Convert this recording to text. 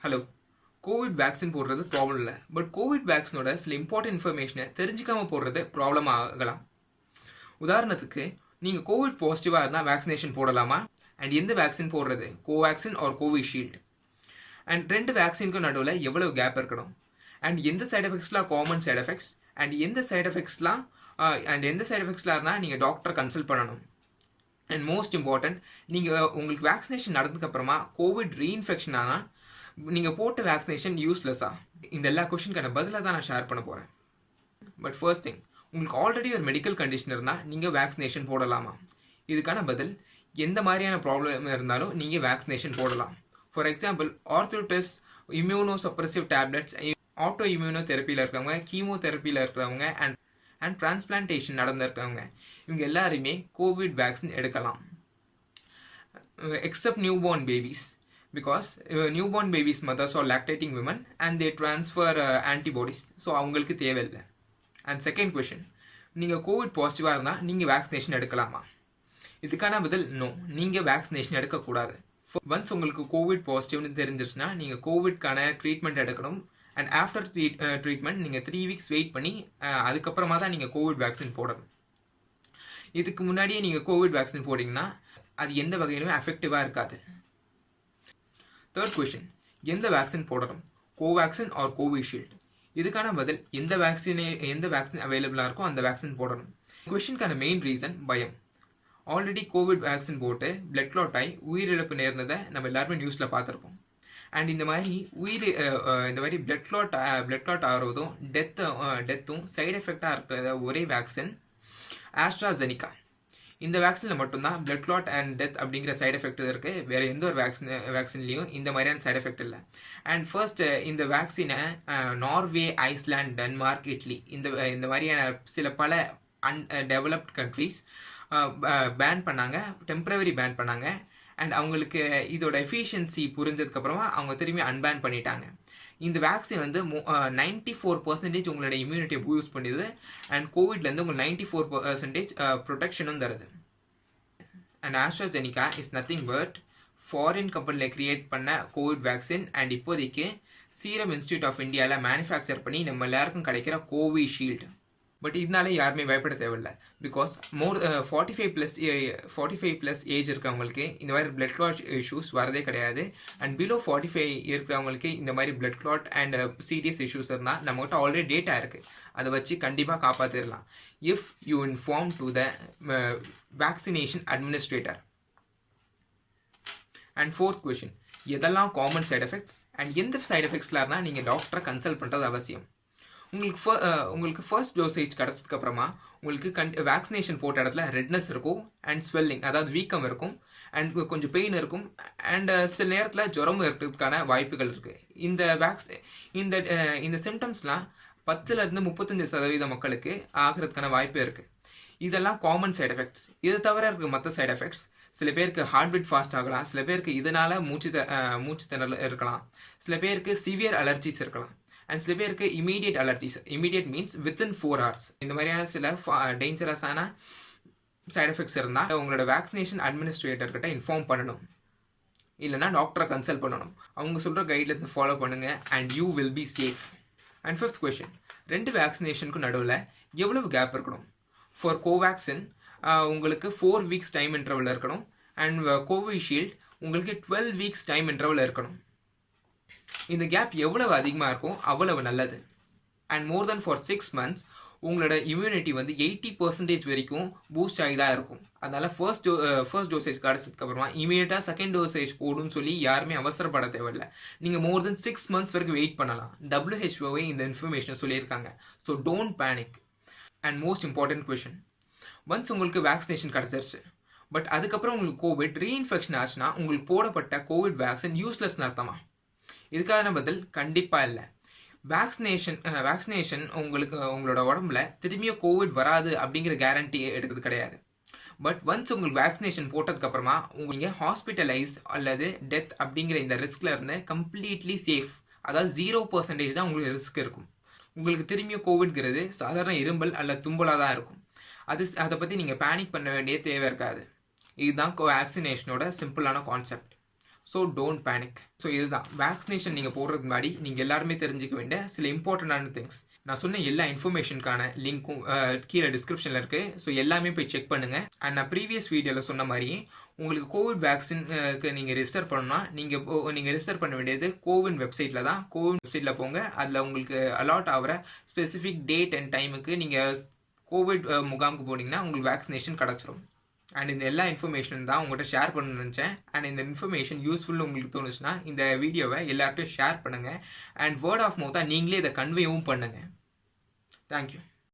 Hello. Covid vaccine போடுறது problem இல்லை. But Covid வேக்சினோட சில இம்பார்ட்டன்ட் இன்ஃபர்மேஷனை தெரிஞ்சுக்காம போடுறது ப்ராப்ளம் ஆகலாம். உதாரணத்துக்கு, நீங்கள் கோவிட் பாசிட்டிவாக இருந்தால் வேக்சினேஷன் போடலாமா? அண்ட் எந்த வேக்சின் போடுறது, கோவேக்சின் ஆர் கோவிஷீல்டு? அண்ட் ரெண்டு வேக்சினுக்கும் நடுவில் எவ்வளவு கேப் இருக்கணும்? அண்ட் எந்த சைட் எஃபெக்ட்ஸ்லாம் காமன் சைட் எஃபெக்ட்ஸ், அண்ட் எந்த சைட் எஃபெக்ட்ஸ்லாம் இருந்தால் நீங்கள் டாக்டரை கன்சல்ட் பண்ணணும்? அண்ட் மோஸ்ட் இம்பார்ட்டன்ட், நீங்கள் உங்களுக்கு வேக்சினேஷன் நடந்ததுக்கப்புறமா கோவிட் ரீஇன்ஃபெக்ஷன் ஆனால் நீங்கள் போட்ட வேக்சினேஷன் யூஸ்லெஸ்ஸா? இந்த எல்லா கொஷினுக்கான பதிலாக தான் நான் ஷேர் பண்ண போகிறேன். பட் ஃபர்ஸ்ட் திங், உங்களுக்கு ஆல்ரெடி ஒரு மெடிக்கல் கண்டிஷன் இருந்தால் நீங்கள் வேக்சினேஷன் போடலாமா? இதுக்கான பதில், எந்த மாதிரியான ப்ராப்ளம் இருந்தாலும் நீங்கள் வேக்சினேஷன் போடலாம். ஃபார் எக்ஸாம்பிள், ஆர்த்தோட்டிஸ், இம்யூனோசப்ரெசிவ் டேப்லெட்ஸ், ஆட்டோ இம்யூனோ தெரப்பியில் இருக்கிறவங்க, கீமோதெரப்பியில் இருக்கிறவங்க, அண்ட் டிரான்ஸ்பிளான்டேஷன் நடந்திருக்கிறவங்க, இவங்க எல்லாருமே கோவிட் வேக்சின் எடுக்கலாம். Except newborn babies, because newborn babies mothers are lactating women and they transfer antibodies, so அவங்களுக்கு தேவையில்லை. அண்ட் செகண்ட் கொஷின், நீங்கள் கோவிட் பாசிட்டிவாக இருந்தால் நீங்கள் வேக்சினேஷன் எடுக்கலாமா? இதுக்கான பதில் நோ, நீங்கள் வேக்சினேஷன் எடுக்கக்கூடாது. ஒன்ஸ் உங்களுக்கு கோவிட் பாசிட்டிவ்னு தெரிஞ்சிருச்சுன்னா நீங்கள் கோவிட்கான ட்ரீட்மெண்ட் எடுக்கணும். அண்ட் ஆஃப்டர் ட்ரீட்மெண்ட் நீங்கள் 3 weeks வெயிட் பண்ணி அதுக்கப்புறமா தான் நீங்கள் கோவிட் வேக்சின் போடணும். இதுக்கு முன்னாடியே நீங்கள் கோவிட் வேக்சின் போட்டிங்கன்னா அது எந்த வகையிலுமே எஃபெக்டிவாக இருக்காது. தேர்ட் கொஷின், எந்த வேக்சின் போடணும், கோவேக்சின் ஆர் கோவிஷீல்டு? இதுக்கான பதில், எந்த வேக்சின் அவைலபிளாக இருக்கோ அந்த வேக்சின் போடணும். கொஷினுக்கான மெயின் ரீசன் பயம். ஆல்ரெடி கோவிட் வேக்சின் போட்டு பிளட் கிளாட் ஆகி உயிரிழப்பு நேர்ந்ததை நம்ம எல்லாருமே நியூஸில் பார்த்துருப்போம். அண்ட் இந்த மாதிரி பிளட் கிளாட் ஆகிறதும் டெத்தும் சைடு எஃபெக்டாக இருக்கிற ஒரே வேக்சின் ஆஸ்ட்ராசெனிகா. இந்த வேக்சினில் மட்டும்தான் பிளட் கிளாட் அண்ட் டெத் அப்படிங்கிற சைடு எஃபெக்ட் இருக்குது. வேறு எந்த ஒரு வேக்சின்லேயும் இந்த மாதிரியான சைடு எஃபெக்ட் இல்லை. அண்ட் ஃபர்ஸ்ட் இந்த வேக்சினை நார்வே, ஐஸ்லாண்ட், டென்மார்க், இட்லி இந்த மாதிரியான பல டெவலப்ட் கண்ட்ரீஸ் பேன் பண்ணாங்க, டெம்பரவரி பேன் பண்ணாங்க. அண்ட் அவங்களுக்கு இதோட எஃபிஷியன்சி புரிஞ்சதுக்கப்புறமா அவங்க திரும்பி அன்பேன் பண்ணிட்டாங்க. இந்த வேக்சின் வந்து 94% உங்களோட இம்யூனிட்டியை பூஸ்ட் பண்ணிடுது. அண்ட் கோவிட்லேருந்து உங்களுக்கு 94% ப்ரொடெக்ஷனும் தருது. And AstraZeneca is nothing but foreign கம்பெனியில் கிரியேட் பண்ண கோவிட் வேக்சின். அண்ட் இப்போதைக்கு சீரம் இன்ஸ்டியூட் ஆஃப் இந்தியாவில் மேனுஃபேக்சர் பண்ணி நம்ம எல்லாருக்கும் கிடைக்கிற கோவிஷீல்டு. பட் இதனால யாருமே பயப்பட தேவையில்லை. பிகாஸ் 45+ ஏஜ் இருக்கிறவங்களுக்கு இந்த மாதிரி பிளட் கிளாட் இஷ்யூஸ் வரதே கிடையாது. அண்ட் பிலோ 45 இருக்கிறவங்களுக்கு இந்த மாதிரி blood clot and serious issues இருந்தால் நம்மகிட்ட ஆல்ரெடி டேட்டா இருக்குது, அதை வச்சு கண்டிப்பாக காப்பாற்றிடலாம். If you inform to the vaccination administrator. And fourth question, எதெல்லாம் காமன் சைட் எஃபெக்ட்ஸ் அண்ட் எந்த சைட் எஃபெக்ட்ஸில் இருந்தால் நீங்கள் டாக்டரை கன்சல்ட் பண்ணுறது அவசியம்? உங்களுக்கு ஃபர்ஸ்ட் டோசேஜ் கிடச்சதுக்கப்புறமா உங்களுக்கு வேக்சினேஷன் போட்ட இடத்துல ரெட்னஸ் இருக்கும் அண்ட் ஸ்வெல்லிங், அதாவது வீக்கம் இருக்கும், அண்ட் கொஞ்சம் பெயின் இருக்கும், அண்ட் சில நேரத்தில் ஜுரமும் இருக்கிறதுக்கான வாய்ப்புகள் இருக்குது. இந்த சிம்டம்ஸ்லாம் 10-35% மக்களுக்கு ஆகிறதுக்கான வாய்ப்பு இருக்குது. இதெல்லாம் காமன் சைட் எஃபெக்ட்ஸ். இதை தவிர இருக்க மற்ற சைட் எஃபெக்ட்ஸ், சில பேருக்கு ஹார்ட் பீட் ஃபாஸ்ட் ஆகலாம், சில பேருக்கு இதனால் மூச்சு திணறல் இருக்கலாம், சில பேருக்கு சிவியர் அலர்ஜிஸ் இருக்கலாம், அண்ட் சில பேருக்கு immediate allergies. Immediate means within 4 hours. இந்த மாதிரியான சில டேஞ்சரஸான சைட் எஃபெக்ட்ஸ் இருந்தால் உங்களோட வேக்சினேஷன் அட்மினிஸ்ட்ரேட்டர்கிட்ட இன்ஃபார்ம் பண்ணணும், இல்லைனா டாக்டரை கன்சல்ட் பண்ணணும். அவங்க சொல்கிற கைட்லைன்ஸை ஃபாலோ பண்ணுங்கள் and you will be safe. And fifth question, ரெண்டு வேக்சினேஷனுக்கும் நடுவில் எவ்வளவு கேப் இருக்கணும்? ஃபார் கோவேக்சின் உங்களுக்கு 4 weeks டைம் இன்டர்வல் இருக்கணும். அண்ட் கோவிஷீல்டு உங்களுக்கு 12 weeks டைம் இன்டர்வல் இருக்கணும். இந்த கேப் எவ்வளவு அதிகமாக இருக்கும் அவ்வளவு நல்லது. And more then for 6 months உங்களோட இம்யூனிட்டி வந்து 80% வரைக்கும் பூஸ்ட் ஆகி தான் இருக்கும். அதனால் ஃபர்ஸ்ட் டோசேஜ் கிடச்சதுக்கப்புறமா இமீடியட்டாக செகண்ட் டோசேஜ் போடுன்னு சொல்லி யாருமே அவசரப்பட தேவையில்லை. நீங்கள் மோர் தென் 6 months வரைக்கும் வெயிட் பண்ணலாம். WHO இந்த இன்ஃபர்மேஷனை சொல்லியிருக்காங்க. So don't panic. And most important question, once உங்களுக்கு வேக்சினேஷன் கிடச்சிருச்சு, பட் அதுக்கப்புறம் உங்களுக்கு கோவிட் ரீஇன்ஃபெக்ஷன் ஆச்சுன்னா உங்களுக்கு போடப்பட்ட கோவிட் வேக்சின் யூஸ்லெஸ்னு அர்த்தமா? இதுக்கான பதில் கண்டிப்பாக இல்லை. வேக்சினேஷன் உங்களோட உடம்புல திரும்பியும் கோவிட் வராது அப்படிங்கிற கேரண்டி எடுக்கிறது கிடையாது. பட் ஒன்ஸ் உங்களுக்கு வேக்சினேஷன் போட்டதுக்கப்புறமா நீங்கள் ஹாஸ்பிட்டலைஸ் அல்லது டெத் அப்படிங்கிற இந்த ரிஸ்கில் இருந்து கம்ப்ளீட்லி சேஃப். அதாவது 0% தான் உங்களுக்கு ரிஸ்க் இருக்கும். உங்களுக்கு திரும்பியும் கோவிட்ங்கிறது சாதாரண இரும்பல் அல்லது தும்பலாக தான் இருக்கும். அதை பற்றி நீங்கள் பேனிக் பண்ண வேண்டிய தேவை இருக்காது. இதுதான் வேக்சினேஷனோட சிம்பிளான concept. So don't panic. So இதுதான் வேக்சினேஷன் நீங்கள் போடுறதுக்கு முன்னாடி நீங்கள் எல்லாருமே தெரிஞ்சுக்க வேண்டிய சில இம்பார்ட்டண்டான திங்ஸ். நான் சொன்ன எல்லா இன்ஃபர்மேஷனுக்கான லிங்க்கும் கீழே டிஸ்கிரிப்ஷனில் இருக்குது. ஸோ எல்லாமே போய் செக் பண்ணுங்கள். அண்ட் நான் ப்ரீவியஸ் வீடியோவில் சொன்ன மாதிரி உங்களுக்கு கோவிட் வேக்சினுக்கு நீங்கள் ரெஜிஸ்டர் பண்ணணும்னா நீங்கள் ரெஜிஸ்டர் பண்ண வேண்டியது கோவின் வெப்சைட்டில் தான். கோவின் வெப்சைட்டில் போங்க. அதில் உங்களுக்கு அலாட் ஆகிற ஸ்பெசிஃபிக் டேட் அண்ட் டைமுக்கு நீங்கள் கோவிட் முகாமுக்கு போனீங்கன்னா உங்களுக்கு வேக்சினேஷன் கிடச்சிரும். அண்ட் இந்த எல்லா இன்ஃபர்மேஷன் தான் உங்கள்கிட்ட ஷேர் பண்ணணும்னு நினச்சேன். அண்ட் இந்த இன்ஃபர்மேஷன் யூஸ்ஃபுல்னு உங்களுக்கு தோணுச்சுன்னா இந்த வீடியோவை எல்லார்ட்டையும் ஷேர் பண்ணுங்கள். அண்ட் வேர்ட் ஆஃப் மவுத்தாக நீங்களே இதை கன்வேவும் பண்ணுங்கள். தேங்க்யூ.